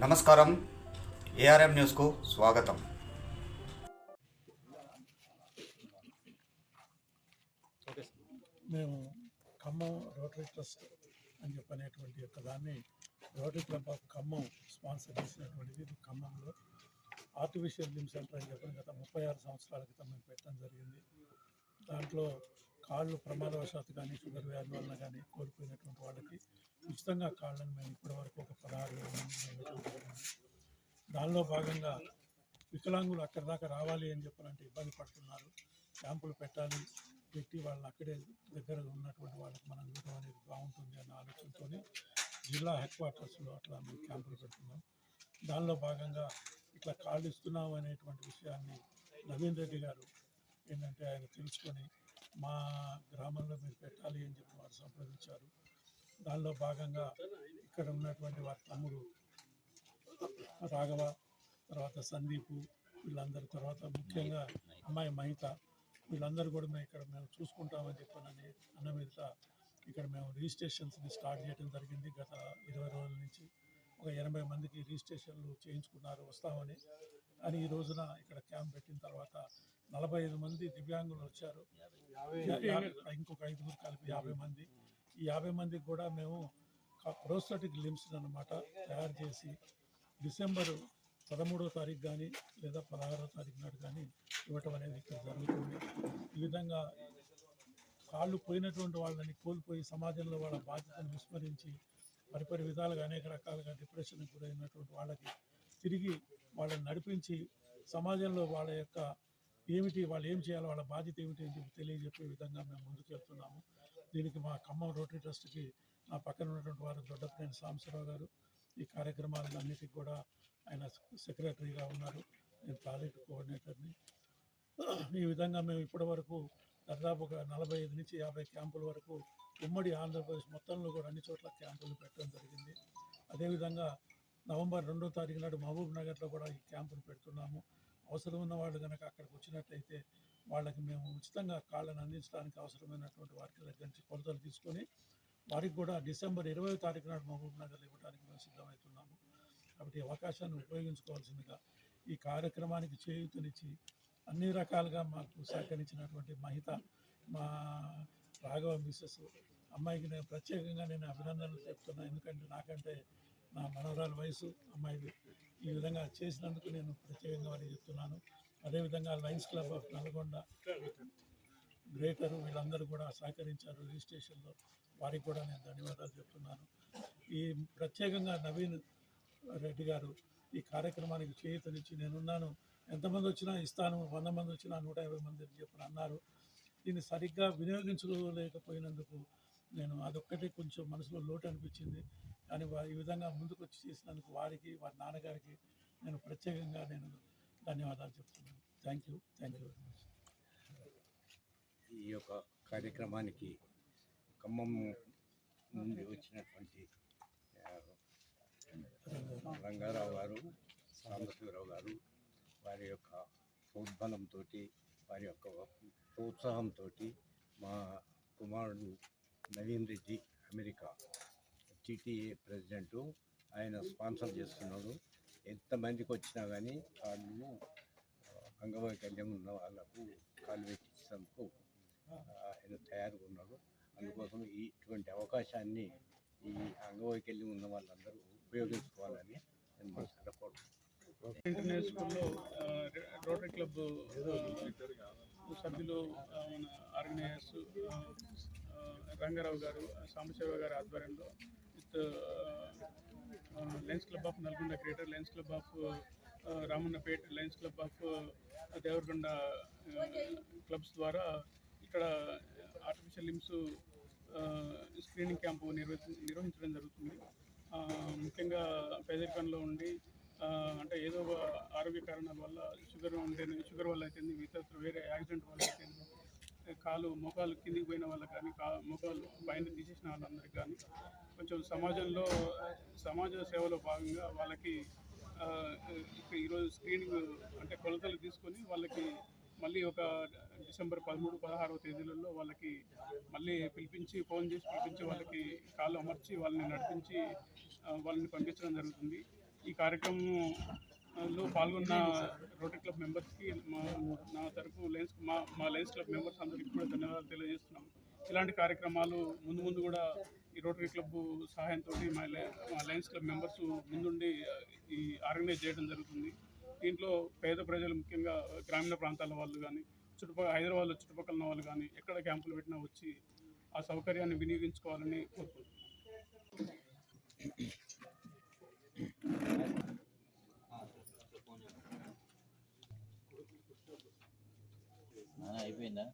నమస్కారం. ఏఆర్ఎం న్యూస్కు స్వాగతం. మేము ఖమ్మం రోటరీ ట్రస్ట్ అని చెప్పనేటువంటి యొక్క దాన్ని Rotary Club of Khammam sponsor చేసినటువంటిది. ఇది ఖమ్మంలో ఆర్టిఫిషియల్ లిమ్ సెంటర్ అని చెప్పిన గత 36 సంవత్సరాల క్రితం మేము పెట్టడం జరిగింది. దాంట్లో కాళ్ళు ప్రమాదవశాత్తు కానీ షుగర్ వ్యాధి వలన కానీ కోల్పోయినటువంటి వాళ్ళకి ఉచితంగా కాళ్ళని మేము ఇప్పటివరకు ఒక 16,000 మంది ఇవ్వడం జరిగింది. దానిలో భాగంగా వికలాంగులు అక్కడి దాకా రావాలి అని చెప్పాలంటే ఇబ్బంది పడుతున్నారు. క్యాంపులు పెట్టి వాళ్ళని అక్కడే దగ్గర ఉన్నటువంటి వాళ్ళకి మనం ఇవ్వడం అనేది బాగుంటుంది అన్న ఆలోచనతో జిల్లా హెడ్ క్వార్టర్స్లో అట్లా మేము క్యాంపులు పెడుతున్నాం. దానిలో భాగంగా ఇట్లా కాళ్ళు ఇస్తున్నాం అనేటువంటి విషయాన్ని నవీన్ రెడ్డి గారు ఏంటంటే ఆయన తెలుసుకొని మా గ్రామంలో మీరు పెట్టాలి అని చెప్పి వారు సంప్రదించారు. దానిలో భాగంగా ఇక్కడ ఉన్నటువంటి వారి తమ్ముడు రాఘవ, తర్వాత సందీపు, వీళ్ళందరి తర్వాత ముఖ్యంగా అమ్మాయి మహిత, వీళ్ళందరూ కూడా మేము చూసుకుంటామని చెప్పానని అన్న మీద ఇక్కడ మేము రిజిస్ట్రేషన్స్ని స్టార్ట్ చేయడం జరిగింది. గత 20 రోజుల నుంచి ఒక 80 మందికి రిజిస్ట్రేషన్లు చేయించుకున్నారు వస్తామని. అని ఈ రోజున ఇక్కడ క్యాంప్ పెట్టిన తర్వాత 45 మంది దివ్యాంగులు వచ్చారు. ఇంకొక 5 కలిపి 50 మంది. ఈ 50 మందికి కూడా మేము ప్రోస్థెటిక్ లిమ్స్ అన్నమాట తయారు చేసి డిసెంబర్ 13వ తారీఖు కానీ లేదా 16వ తారీఖు నాడు కానీ ఇవ్వటం అనేది ఇక్కడ జరుగుతుంది. ఈ విధంగా కాళ్ళు పోయినటువంటి వాళ్ళని కోల్పోయి సమాజంలో వాళ్ళ బాధ్యతను విస్మరించి పరిపరి విధాలుగా అనేక రకాలుగా డిప్రెషన్కి గురైనటువంటి వాళ్ళకి తిరిగి వాళ్ళని నడిపించి సమాజంలో వాళ్ళ యొక్క ఏమిటి, వాళ్ళు ఏం చేయాలి, వాళ్ళ బాధ్యత ఏమిటి అని చెప్పి తెలియజెప్పే విధంగా మేము ముందుకెళ్తున్నాము. దీనికి మా ఖమ్మం రోటరీ ట్రస్ట్కి నా పక్కన ఉన్నటువంటి వారు దొడ్డపనేని సాంబశివరావు గారు ఈ కార్యక్రమాలన్నిటికీ కూడా ఆయన సెక్రటరీగా ఉన్నారు. నేను ప్రాజెక్ట్ కోఆర్డినేటర్ని. ఈ విధంగా మేము ఇప్పటి వరకు దాదాపు ఒక 45 నుంచి 50 క్యాంపుల వరకు ఉమ్మడి ఆంధ్రప్రదేశ్ మొత్తంలో కూడా అన్ని చోట్ల క్యాంపులు పెట్టడం జరిగింది. అదేవిధంగా నవంబర్ 2వ తారీఖు నాడు మహబూబ్ నగర్లో కూడా ఈ క్యాంపులు పెడుతున్నాము. అవసరం ఉన్న వాళ్ళు కనుక అక్కడికి వచ్చినట్లయితే వాళ్ళకి మేము ఉచితంగా కాళ్ళను అందించడానికి అవసరమైనటువంటి వారికి దగ్గర నుంచి కొలతలు తీసుకొని వారికి కూడా డిసెంబర్ 20వ తారీఖు నాడు మహబూబ్ నగర్లో ఇవ్వడానికి మేము సిద్ధమవుతున్నాము. కాబట్టి అవకాశాన్ని ఉపయోగించుకోవాల్సిందిగా ఈ కార్యక్రమానికి చేయూతనిచ్చి అన్ని రకాలుగా మాకు సహకరించినటువంటి మహిత, మా రాఘవ మిస్సెస్ అమ్మాయికి నేను ప్రత్యేకంగా అభినందనలు చెప్తున్నాను. ఎందుకంటే నాకంటే నా మనవరాల వయసు అమ్మాయిది. ఈ విధంగా చేసినందుకు నేను ప్రత్యేకంగా వారికి చెప్తున్నాను. అదేవిధంగా Lions Club of Nalgonda, grater, వీళ్ళందరూ కూడా సహకరించారు రిజిస్ట్రేషన్లో. వారికి కూడా నేను ధన్యవాదాలు చెప్తున్నాను. ఈ ప్రత్యేకంగా నవీన్ రెడ్డి గారు ఈ కార్యక్రమానికి చేయూతనిచ్చి నేనున్నాను, ఎంతమంది వచ్చినా ఇస్తాను, 100 మంది వచ్చినా 150 మంది అని చెప్పి అన్నారు. దీన్ని సరిగ్గా వినియోగించుకోలేకపోయినందుకు నేను అదొక్కటి కొంచెం మనసులో లోటు అనిపించింది. కానీ ఈ విధంగా ముందుకు వచ్చి చేసినందుకు వారికి, వారి నాన్నగారికి నేను ప్రత్యేకంగా ధన్యవాదాలు చెప్తున్నాను. Thank you very much. ఈ యొక్క కార్యక్రమానికి ఖమ్మం నుండి వచ్చినటువంటి రంగారావు గారు, సాంబశివరావు గారు, వారి యొక్క ప్రోద్బలంతో, వారి యొక్క ప్రోత్సాహంతో మా కుమారుడు Naveen Reddy, America TTA president, ఆయన స్పాన్సర్ చేస్తున్నాడు. ఎంతమందికి వచ్చినా కానీ వాళ్ళు అంగవైకల్యం ఉన్న వాళ్ళకు కాలు పెట్టించేందుకు ఆయన తయారుగా ఉన్నాడు. అందుకోసం ఇటువంటి అవకాశాన్ని ఈ అంగవైకల్యం ఉన్న వాళ్ళందరూ ఉపయోగించుకోవాలని నేను మనసులో కోరుకుంటున్నాను. ఇంటర్నేషనల్ స్కూల్లో రోటరీ క్లబ్ సభ్యులు మన ఆర్గనైజర్స్ రంగారావు గారు, సాంబశివరావు గారి ఆధ్వర్యంలో with Lions Club of Nalgonda Greater, Lions Club of Ramannapet, Lions Club of Devarakonda clubs ద్వారా ఇక్కడ ఆర్టిఫిషియల్ లిమ్స్ స్క్రీనింగ్ క్యాంపు నిర్వహించడం జరుగుతుంది. ముఖ్యంగా పేదరికంలో ఉండి అంటే ఏదో ఆరోగ్య కారణాల వల్ల షుగర్ వల్ల అయితే ఇతర వేరే యాక్సిడెంట్ వల్ల అయితే మోకాలు కిందికి పోయిన వాళ్ళకి కానీ మోకాలు పైన తీసేసిన వాళ్ళందరికీ కానీ కొంచెం సమాజ సేవలో భాగంగా వాళ్ళకి ఈరోజు స్క్రీనింగ్ అంటే కొలతలు తీసుకొని వాళ్ళకి మళ్ళీ ఒక డిసెంబర్ 13, 16వ తేదీలలో వాళ్ళకి మళ్ళీ ఫోన్ చేసి పిలిపించి వాళ్ళకి కాళ్ళు అమర్చి వాళ్ళని నడిపించి వాళ్ళని పంపించడం జరుగుతుంది. ఈ కార్యక్రమంలో పాల్గొన్న రోటరీ క్లబ్ మెంబర్స్కి నా తరపు మా లయన్స్ క్లబ్ మెంబర్స్ అందరికీ కూడా ధన్యవాదాలు తెలియజేస్తున్నాం. ఇలాంటి కార్యక్రమాలు ముందు కూడా ఈ రోటరీ క్లబ్ సహాయంతో మా లయన్స్ క్లబ్ మెంబర్స్ ముందుండి ఈ ఆర్గనైజ్ చేయడం జరుగుతుంది. దీంట్లో పేద ప్రజలు, ముఖ్యంగా గ్రామీణ ప్రాంతాల వాళ్ళు కానీ, హైదరాబాద్లో చుట్టుపక్కల ఉన్న వాళ్ళు కానీ ఎక్కడ క్యాంపులు పెట్టినా వచ్చి ఆ సౌకర్యాన్ని వినియోగించుకోవాలని కోరుకుంటున్నాను. అయిపోయిందా?